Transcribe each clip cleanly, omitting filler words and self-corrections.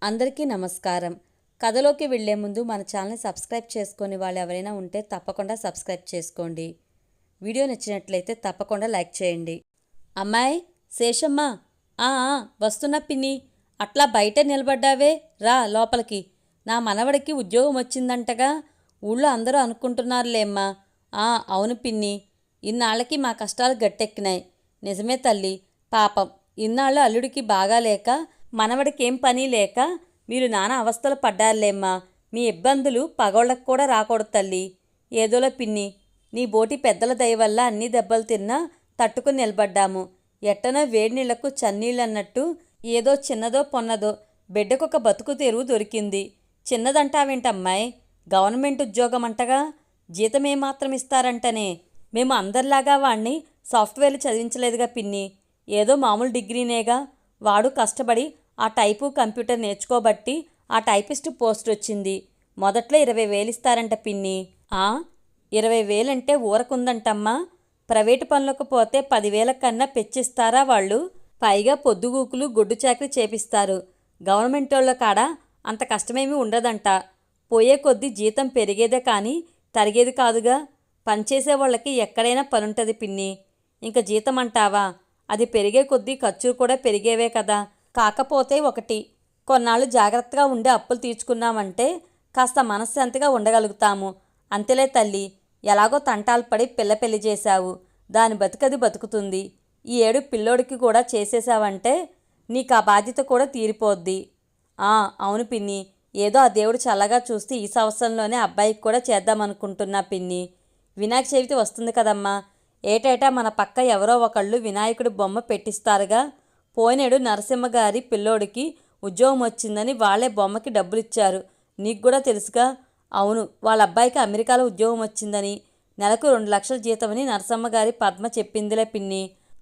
అందరికీ నమస్కారం. కథలోకి వెళ్లే ముందు మన ఛానల్ని సబ్స్క్రైబ్ చేసుకొని వాళ్ళు ఎవరైనా ఉంటే తప్పకుండా సబ్స్క్రైబ్ చేసుకోండి. వీడియో నచ్చినట్లయితే తప్పకుండా లైక్ చేయండి. అమ్మాయి శేషమ్మ, వస్తున్నా పిన్ని. అట్లా బయట నిలబడ్డావే, రా లోపలికి. నా మనవడికి ఉద్యోగం వచ్చిందంటగా, ఊళ్ళో అందరూ అనుకుంటున్నారులేమ్మా. అవును పిన్ని, ఇన్నాళ్ళకి మా కష్టాలు గట్టెక్కినాయి. నిజమే తల్లి, పాపం ఇన్నాళ్ళు అల్లుడికి బాగాలేక మనవడికేం పని లేక మీరు నానా అవస్థలు పడ్డారులేమ్మా. మీ ఇబ్బందులు పగోళ్ళకు కూడా రాకూడదు తల్లి. ఏదోలో పిన్ని, నీ బోటి పెద్దల దయ వల్ల అన్ని దెబ్బలు తిన్నా తట్టుకుని నిలబడ్డాము. ఎట్టనో వేడి నీళ్లకు చన్నీళ్ళన్నట్టు ఏదో చిన్నదో పొన్నదో బిడ్డకొక బతుకు తెరువు దొరికింది. చిన్నదంటావేంటమ్మాయి? గవర్నమెంట్ ఉద్యోగం అంటగా, జీతమేమాత్రం ఇస్తారంటనే. మేము అందరిలాగా వాణ్ణి సాఫ్ట్వేర్లు చదివించలేదుగా పిన్ని. ఏదో మామూలు డిగ్రీనేగా. వాడు కష్టపడి ఆ టైపు కంప్యూటర్ నేర్చుకోబట్టి ఆ టైపిస్ట్ పోస్ట్ వచ్చింది. మొదట్లో 20,000 ఇస్తారంట పిన్ని. 20,000 అంటే ఊరకుందంటమ్మా. ప్రైవేటు పనులకు పోతే 10,000 కన్నా పెంచిస్తారా వాళ్ళు? పైగా పొద్దుగూకులు గొడ్డు చాకరీ చేపిస్తారు. గవర్నమెంట్ వాళ్ళ కాడ అంత కష్టమేమీ ఉండదంట. పోయే కొద్దీ జీతం పెరిగేదే కానీ తరిగేది కాదుగా. పనిచేసే వాళ్ళకి ఎక్కడైనా పనుంటుంది పిన్ని. ఇంక జీతం అంటావా, అది పెరిగే కొద్దీ ఖర్చులు కూడా పెరిగేవే కదా. కాకపోతే ఒకటి, కొన్నాళ్ళు జాగ్రత్తగా ఉండి అప్పులు తీర్చుకున్నామంటే కాస్త మనశ్శాంతిగా ఉండగలుగుతాము. అంతేలే తల్లి. ఎలాగో తంటాలు పడి పిల్ల పెళ్లి చేశావు, దాని బతుకది బతుకుతుంది. ఈ ఏడు పిల్లోడికి కూడా చేసేసావంటే నీకు ఆ బాధ్యత కూడా తీరిపోద్ది. అవును పిన్ని, ఏదో ఆ దేవుడు చల్లగా చూస్తే ఈ సంవత్సరంలోనే అబ్బాయికి కూడా చేద్దామనుకుంటున్నా పిన్ని. వినాయక చవితి వస్తుంది కదమ్మా. ఏటేటా మన పక్క ఎవరో ఒకళ్ళు వినాయకుడి బొమ్మ పెట్టిస్తారుగా. పోయినేడు నరసింహగారి పిల్లోడికి ఉద్యోగం వచ్చిందని వాళ్లే బొమ్మకి డబ్బులిచ్చారు. నీకు కూడా తెలుసుగా. అవును, వాళ్ళ అబ్బాయికి అమెరికాలో ఉద్యోగం వచ్చిందని, నెలకు 2 లక్షల జీతమని నరసింహగారి పద్మ చెప్పిందిలే పిన్ని.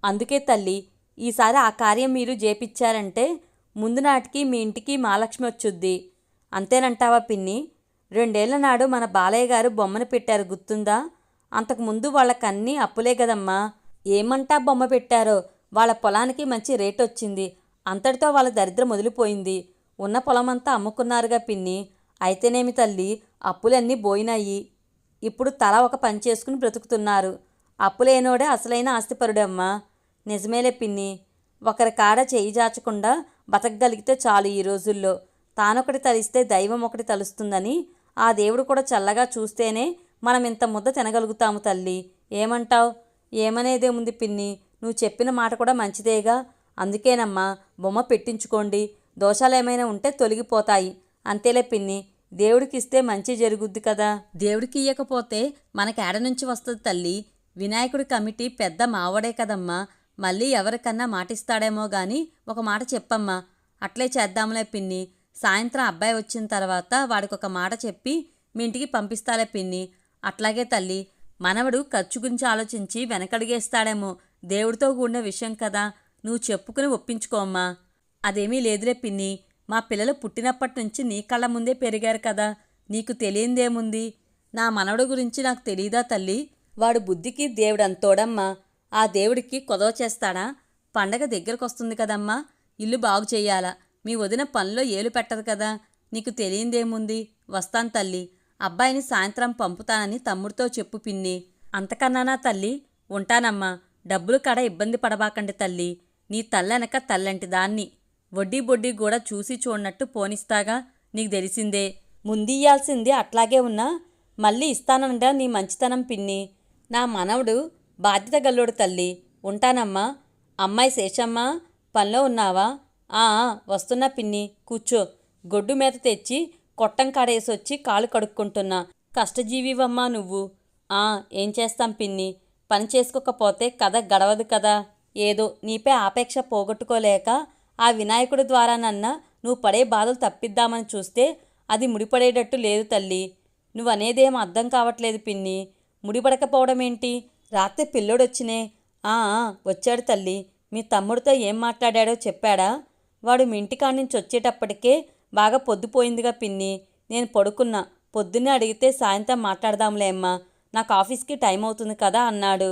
అందుకే తల్లి, ఈసారి ఆ కార్యం మీరు చేపిచ్చారంటే ముందు నాటికి మీ ఇంటికి మహాలక్ష్మి వచ్చుద్ది. అంతేనంటావా పిన్ని? 2 ఏళ్ల నాడు మన బాలయ్య గారు బొమ్మను పెట్టారు, గుర్తుందా? అంతకుముందు వాళ్ళకన్నీ అప్పులే కదమ్మా. ఏమంటా బొమ్మ పెట్టారో వాళ్ళ పొలానికి మంచి రేటు వచ్చింది. అంతటితో వాళ్ళ దరిద్రం వదిలిపోయింది. ఉన్న పొలమంతా అమ్ముకున్నారుగా పిన్ని. అయితేనేమి తల్లి, అప్పులన్నీ పోయినాయి. ఇప్పుడు తల ఒక పని చేసుకుని బ్రతుకుతున్నారు. అప్పులేనోడే అసలైన ఆస్తిపరుడమ్మా. నిజమేలే పిన్ని. ఒకరి కాడ చేయి జాచకుండా బతకగలిగితే చాలు ఈ రోజుల్లో. తానొకటి తలిస్తే దైవం ఒకటి తలుస్తుందని ఆ దేవుడు కూడా చల్లగా చూస్తేనే మనం ఇంత ముద్ద తినగలుగుతాము తల్లి. ఏమంటావు? ఏమనేదేముంది పిన్ని, నువ్వు చెప్పిన మాట కూడా మంచిదేగా. అందుకేనమ్మా బొమ్మ పెట్టించుకోండి. దోషాలేమైనా ఉంటే తొలగిపోతాయి. అంతేలే పిన్ని, దేవుడికిస్తే మంచి జరుగుద్ది కదా. దేవుడికి ఇయ్యకపోతే మనకేడ నుంచి వస్తుంది తల్లి? వినాయకుడి కమిటీ పెద్ద మావడే కదమ్మా. మళ్ళీ ఎవరికన్నా మాటిస్తాడేమో గాని ఒక మాట చెప్పమ్మా. అట్లే చేద్దాంలే పిన్ని. సాయంత్రం అబ్బాయి వచ్చిన తర్వాత వాడికొక మాట చెప్పి మీ ఇంటికి పంపిస్తాలే పిన్ని. అట్లాగే తల్లి. మనవడు ఖర్చు గురించి ఆలోచించి వెనకడిగేస్తాడేమో. దేవుడితో కూడిన విషయం కదా, నువ్వు చెప్పుకుని ఒప్పించుకోమ్మా. అదేమీ లేదులే పిన్ని. మా పిల్లలు పుట్టినప్పటి నుంచి నీ కళ్ళ ముందే పెరిగారు కదా, నీకు తెలియందేముంది? నా మనవడు గురించి నాకు తెలీదా తల్లి? వాడు బుద్ధికి దేవుడంతోడమ్మా. ఆ దేవుడికి కొదవ చేస్తాడా? పండగ దగ్గరకొస్తుంది కదమ్మా. ఇల్లు బాగు చెయ్యాలా. మీ వదిన పనిలో ఏలు పెట్టదు కదా, నీకు తెలియందేముంది? వస్తాను తల్లి. అబ్బాయిని సాయంత్రం పంపుతానని తమ్ముడితో చెప్పు పిన్ని. అంతకన్నానా తల్లి? ఉంటానమ్మా. డబ్బులు కాడ ఇబ్బంది పడబాకండి తల్లి. నీ తల్లెనక తల్లంటి దాన్ని. వడ్డీ బొడ్డీ కూడా చూసి చూడనట్టు పోనిస్తాగా, నీకు తెలిసిందే. ముందియ్యాల్సింది అట్లాగే ఉన్నా మళ్ళీ ఇస్తానంట నీ మంచితనం పిన్ని. నా మనవడు బాధ్యత గల్లోడు తల్లి. ఉంటానమ్మా. అమ్మాయి శేషమ్మ, పనిలో ఉన్నావా? వస్తున్నా పిన్ని, కూర్చో. గొడ్డు మేత తెచ్చి కొట్టం కాడేసొచ్చి కాలు కడుక్కుంటున్నా. కష్టజీవివమ్మా నువ్వు. ఏం చేస్తాం పిన్ని, పని చేసుకోకపోతే కథ గడవదు కదా. ఏదో నీపై ఆపేక్ష పోగొట్టుకోలేక ఆ వినాయకుడి ద్వారానన్నా నువ్వు పడే బాధలు తప్పిద్దామని చూస్తే అది ముడిపడేటట్టు లేదు తల్లి. నువ్వనేదేం అర్థం కావట్లేదు పిన్ని. ముడిపడకపోవడమేంటి? రాత్రి పిల్లోడొచ్చినే. వచ్చాడు తల్లి. మీ తమ్ముడితో ఏం మాట్లాడాడో చెప్పాడా? వాడు మీ ఇంటికాడ నుంచి వచ్చేటప్పటికే బాగా పొద్దుపోయిందిగా పిన్ని. నేను పడుకున్నా. పొద్దున్నే అడిగితే సాయంత్రం మాట్లాడదాంలేమ్మా, నాకు ఆఫీస్కి టైం అవుతుంది కదా అన్నాడు.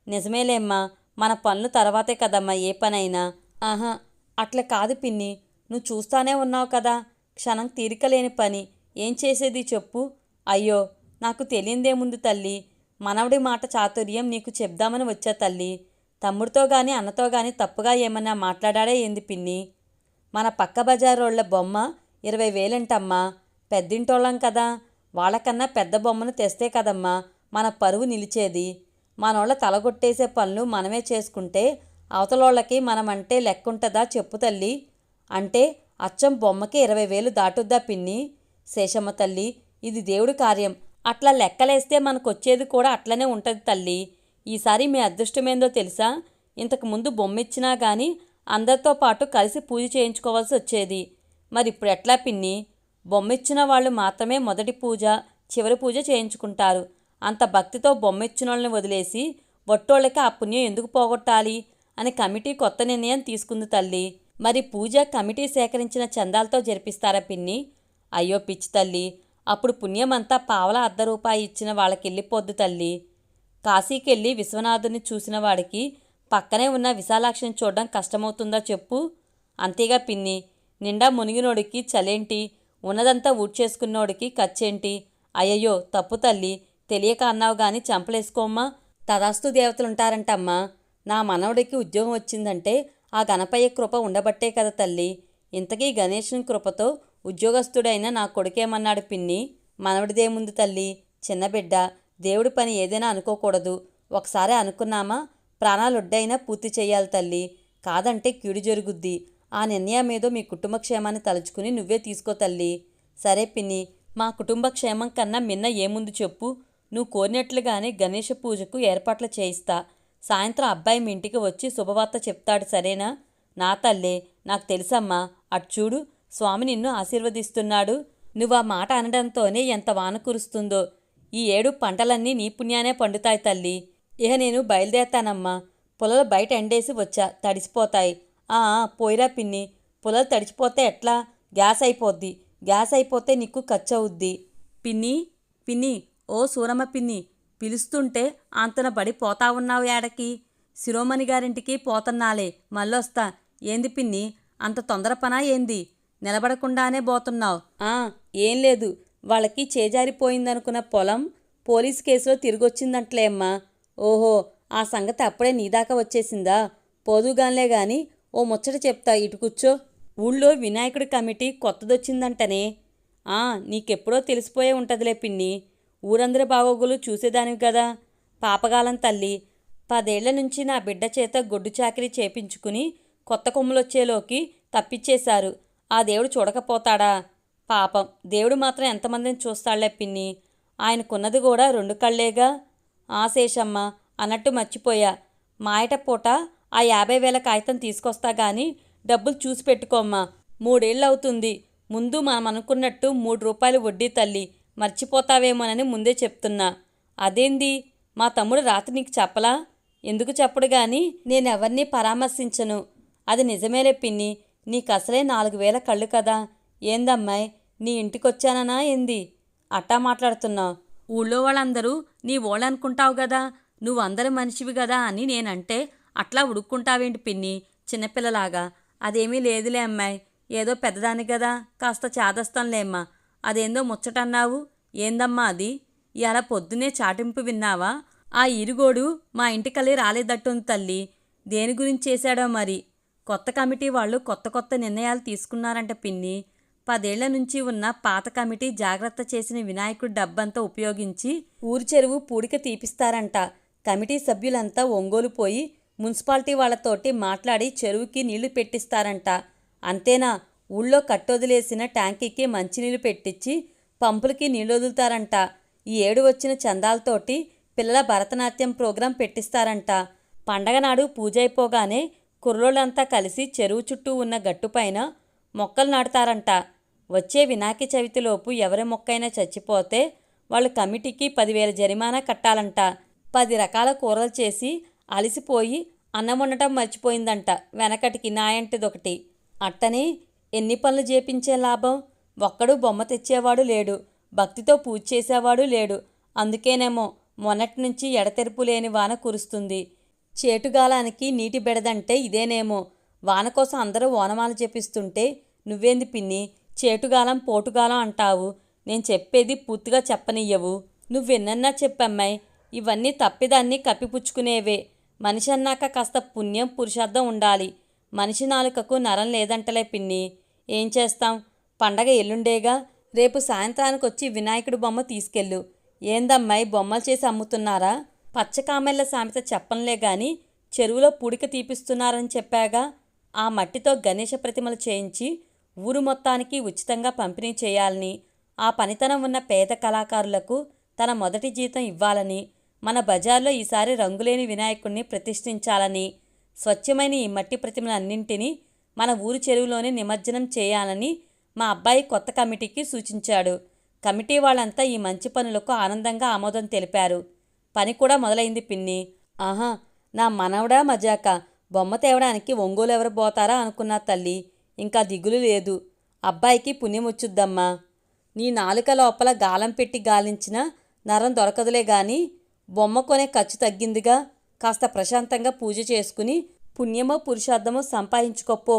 నిజమేలేమ్మా, మన పనులు తర్వాతే కదమ్మా ఏ పనైనా. అట్లా కాదు పిన్ని, నువ్వు చూస్తానే ఉన్నావు కదా. క్షణం తీరికలేని పని. ఏం చేసేది చెప్పు? అయ్యో, నాకు తెలియందేముంది తల్లి. మనవడి మాట చాతుర్యం నీకు చెప్దామని వచ్చా తల్లి. తమ్ముడితో గాని అన్నతో గాని తప్పుగా ఏమన్నా మాట్లాడాడే ఏంది పిన్ని? మన పక్క బజారోళ్ల బొమ్మ 20,000 పెద్దింటోళ్ళం కదా, వాళ్ళకన్నా పెద్ద బొమ్మను తెస్తే కదమ్మా మన పరువు నిలిచేది. మనోళ్ళ తలగొట్టేసే పనులు మనమే చేసుకుంటే అవతలోళ్ళకి మనమంటే లెక్కుంటుందా చెప్పు తల్లి? అంటే అచ్చం బొమ్మకి 20,000 దాటుద్దా పిన్ని? శేషమ్మ తల్లి, ఇది దేవుడి కార్యం. అట్లా లెక్కలేస్తే మనకొచ్చేది కూడా అట్లనే ఉంటుంది తల్లి. ఈసారి మీ అదృష్టమేందో తెలుసా? ఇంతకుముందు బొమ్మిచ్చినా గాని అందరితో పాటు కలిసి పూజ చేయించుకోవాల్సి వచ్చేది. మరి ఇప్పుడు ఎట్లా పిన్ని? బొమ్మిచ్చిన వాళ్ళు మాత్రమే మొదటి పూజ, చివరి పూజ చేయించుకుంటారు. అంత భక్తితో బొమ్మిచ్చినోళ్ళని వదిలేసి వట్టోళ్ళకి ఆ పుణ్యం ఎందుకు పోగొట్టాలి అని కమిటీ కొత్త నిర్ణయం తీసుకుంది తల్లి. మరి పూజ కమిటీ సేకరించిన చందాలతో జరిపిస్తారా పిన్ని? అయ్యో పిచ్చి తల్లి, అప్పుడు పుణ్యమంతా పావలా ₹1 ఇచ్చిన వాళ్ళకెళ్ళిపోద్దు తల్లి. కాశీకెళ్ళి విశ్వనాథుని చూసిన వాడికి పక్కనే ఉన్న విశాలాక్షిని చూడడం కష్టమవుతుందా చెప్పు? అంతేగా పిన్ని, నిండా మునిగినోడికి చలేంటి, ఉన్నదంతా ఊడ్చేసుకున్నోడికి ఖర్చేంటి? అయ్యయ్యో తప్పు తల్లి, తెలియక అన్నావు గాని చంపలేసుకోమ్మా. తదాస్తు దేవతలుంటారంటమ్మా. నా మనవడికి ఉద్యోగం వచ్చిందంటే ఆ గణపయ్య కృప ఉండబట్టే కదా తల్లి. ఇంతకీ గణేశుని కృపతో ఉద్యోగస్తుడైన నా కొడుకేమన్నాడు పిన్ని? మనవడిదేముంది తల్లి, చిన్నబిడ్డ. దేవుడి పని ఏదైనా అనుకోకూడదు. ఒకసారి అనుకున్నామా ప్రాణాలొడ్డైనా పూర్తి చెయ్యాలి తల్లి. కాదంటే కీడు జరుగుద్ది. ఆ నిర్ణయమేదో మీ కుటుంబ క్షేమాన్ని తలుచుకుని నువ్వే తీసుకో తల్లి. సరే పిన్ని, మా కుటుంబ క్షేమం కన్నా మిన్న ఏముంది చెప్పు? నువ్వు కోరినట్లుగానే గణేష పూజకు ఏర్పాట్లు చేయిస్తా. సాయంత్రం అబ్బాయి మీ ఇంటికి వచ్చి శుభవార్త చెప్తాడు, సరేనా? నా తల్లే, నాకు తెలుసమ్మా. అటు చూడు, స్వామి నిన్ను ఆశీర్వదిస్తున్నాడు. నువ్వు ఆ మాట అనడంతోనే ఎంత వాన కురుస్తుందో. ఈ ఏడు పంటలన్నీ నీ పుణ్యానే పండుతాయి తల్లి. ఇహ నేను బయలుదేరతానమ్మా. పొలాలు బయట ఎండేసి వచ్చా, తడిసిపోతాయి. పోయిరా పిన్ని, పొలాలు తడిచిపోతే ఎట్లా? గ్యాస్ అయిపోద్ది. గ్యాస్ అయిపోతే నీకు ఖర్చు అవుద్ది. పిన్ని, పిన్ని, ఓ సూరమ్మ పిన్ని, పిలుస్తుంటే అంతన బడి పోతా ఉన్నావు ఏడకి? శిరోమణి గారింటికి పోతున్నాలే, మళ్ళొస్తా. ఏంది పిన్ని, అంత తొందర పనా ఏంది? నిలబడకుండానే పోతున్నావు? ఏం లేదు, వాళ్ళకి చేజారిపోయిందనుకున్న పొలం పోలీసు కేసులో తిరిగొచ్చిందంట్లే అమ్మా. ఓహో, ఆ సంగతి అప్పుడే నీదాకా వచ్చేసిందా? పోదుగాన్లే గాని ఓ ముచ్చట చెప్తా, ఇటు కూర్చో. ఊళ్ళో వినాయకుడి కమిటీ కొత్తదొచ్చిందంటనే. నీకెప్పుడో తెలిసిపోయే ఉంటుందిలే పిన్ని. ఊరందరి బాగోగులు చూసేదానివి కదా. పాపగాలం తల్లి, 10 ఏళ్ల నుంచి నా బిడ్డ చేత గొడ్డు చాకిరీ చేపించుకుని కొత్త కొమ్ములొచ్చేలోకి తప్పిచ్చేశారు. ఆ దేవుడు చూడకపోతాడా? పాపం, దేవుడు మాత్రం ఎంతమందిని చూస్తాళ్లే పిన్ని. ఆయనకున్నది కూడా 2 కళ్ళేగా. శేషమ్మ, అన్నట్టు మర్చిపోయా. మాయట పూట ఆ 50,000 కాగితం తీసుకొస్తా గాని డబ్బులు చూసి పెట్టుకోమ్మా. 3 ఏళ్ళవుతుంది. ముందు మనం అనుకున్నట్టు ₹3 వడ్డీ తల్లి. మర్చిపోతావేమోనని ముందే చెప్తున్నా. అదేంది, మా తమ్ముడు రాత్రి నీకు చెప్పలా? ఎందుకు చెప్పడు గాని నేనెవర్నీ పరామర్శించను. అది నిజమేలే పిన్ని, నీకసలే 4,000 కళ్ళు కదా. ఏందమ్మాయి, నీ ఇంటికొచ్చాననా ఏంది అట్టా మాట్లాడుతున్నావు? ఊళ్ళో వాళ్ళందరూ నీ ఓళ్ళనుకుంటావు గదా, నువ్వందరి మనిషివి గదా అని నేనంటే అట్లా ఉడుక్కుంటావేంటి పిన్ని చిన్నపిల్లలాగా? అదేమీ లేదులే అమ్మాయి, ఏదో పెద్దదాని గదా, కాస్త చాదస్తంలేమ్మా. అదేందో ముచ్చటన్నావు, ఏందమ్మా అది? ఇలా పొద్దునే చాటింపు విన్నావా? ఆ ఇరుగోడు మా ఇంటికల్లి రాలేదట్టుంది తల్లి. దేని గురించి చేశాడో మరి. కొత్త కమిటీ వాళ్ళు కొత్త కొత్త నిర్ణయాలు తీసుకున్నారంట పిన్ని. 10 ఏళ్ల నుంచి ఉన్న పాత కమిటీ జాగ్రత్త చేసిన వినాయకుడి డబ్బంతా ఉపయోగించి ఊరి చెరువు పూడిక తీపిస్తారంట. కమిటీ సభ్యులంతా ఒంగోలు పోయి మున్సిపాలిటీ వాళ్లతోటి మాట్లాడి చెరువుకి నీళ్లు పెట్టిస్తారంట. అంతేనా, ఊళ్ళో కట్టొదిలేసిన ట్యాంకీకి మంచినీళ్లు పెట్టించి పంపులకి నీళ్ళొదులుతారంట. ఈ ఏడు వచ్చిన చందాలతోటి పిల్లల భరతనాట్యం ప్రోగ్రాం పెట్టిస్తారంట. పండగ నాడు పూజ అయిపోగానే కుర్రోళ్ళంతా కలిసి చెరువు చుట్టూ ఉన్న గట్టుపైన మొక్కలు నాటుతారంట. వచ్చే వినాయక చవితిలోపు ఎవరి మొక్కైనా చచ్చిపోతే వాళ్ళు కమిటీకి 10,000 జరిమానా కట్టాలంట. 10 రకాల కూరలు చేసి అలిసిపోయి అన్నం వండటం మర్చిపోయిందంట వెనకటికి నాయంటిదొకటి. అట్టనే ఎన్ని పనులు చేపించే లాభం? ఒక్కడు బొమ్మ తెచ్చేవాడు లేడు, భక్తితో పూజ చేసేవాడు లేడు. అందుకేనేమో మొన్నటి నుంచి ఎడతెరుపు లేని వాన కురుస్తుంది. చేటుగాలానికి నీటి బెడదంటే ఇదేనేమో. వాన కోసం అందరూ ఓనమాలు జపిస్తుంటే నువ్వేంది పిన్ని చేటుగాలం పోటుగాలం అంటావు. నేను చెప్పేది పూర్తిగా చెప్పనియ్యవు. నువ్వెన్నన్నా చెప్పమ్మాయి, ఇవన్నీ తప్పిదాన్ని కప్పిపుచ్చుకునేవే. మనిషి అన్నాక కాస్త పుణ్యం పురుషార్థం ఉండాలి. మనిషి నాలుకకు నరం లేదంటలే పిన్ని. ఏం చేస్తాం, పండగ ఎల్లుండేగా. రేపు సాయంత్రానికొచ్చి వినాయకుడి బొమ్మ తీసుకెళ్ళు. ఏందమ్మాయి, బొమ్మలు చేసి అమ్ముతున్నారా? పచ్చకామెళ్ళ సామెత చెప్పంలే గాని చెరువులో పూడిక తీపిస్తున్నారని చెప్పాగా. ఆ మట్టితో గణేష ప్రతిమలు చేయించి ఊరు మొత్తానికి ఉచితంగా పంపిణీ చేయాలని, ఆ పనితనం ఉన్న పేద కళాకారులకు తన మొదటి జీతం ఇవ్వాలని, మన బజార్లో ఈసారి రంగులేని వినాయకుడిని ప్రతిష్ఠించాలని, స్వచ్ఛమైన ఈ మట్టి ప్రతిమలన్నింటినీ మన ఊరు చెరువులోనే నిమజ్జనం చేయాలని మా అబ్బాయి కొత్త కమిటీకి సూచించాడు. కమిటీ వాళ్ళంతా ఈ మంచి పనులకు ఆనందంగా ఆమోదం తెలిపారు. పని కూడా మొదలైంది పిన్ని. ఆహా, నా మనవడా మజాక. బొమ్మ తేవడానికి ఒంగోలు ఎవరు పోతారా అనుకున్నా తల్లి. ఇంకా దిగులు లేదు. అబ్బాయికి పుణ్యముచ్చుద్దమ్మా. నీ నాలుక లోపల గాలం పెట్టి గాలించిన నరం దొరకదులే గాని బొమ్మ కొనే ఖర్చు తగ్గిందిగా. కాస్త ప్రశాంతంగా పూజ చేసుకుని పుణ్యమో పురుషార్థమో సంపాదించుకోపో.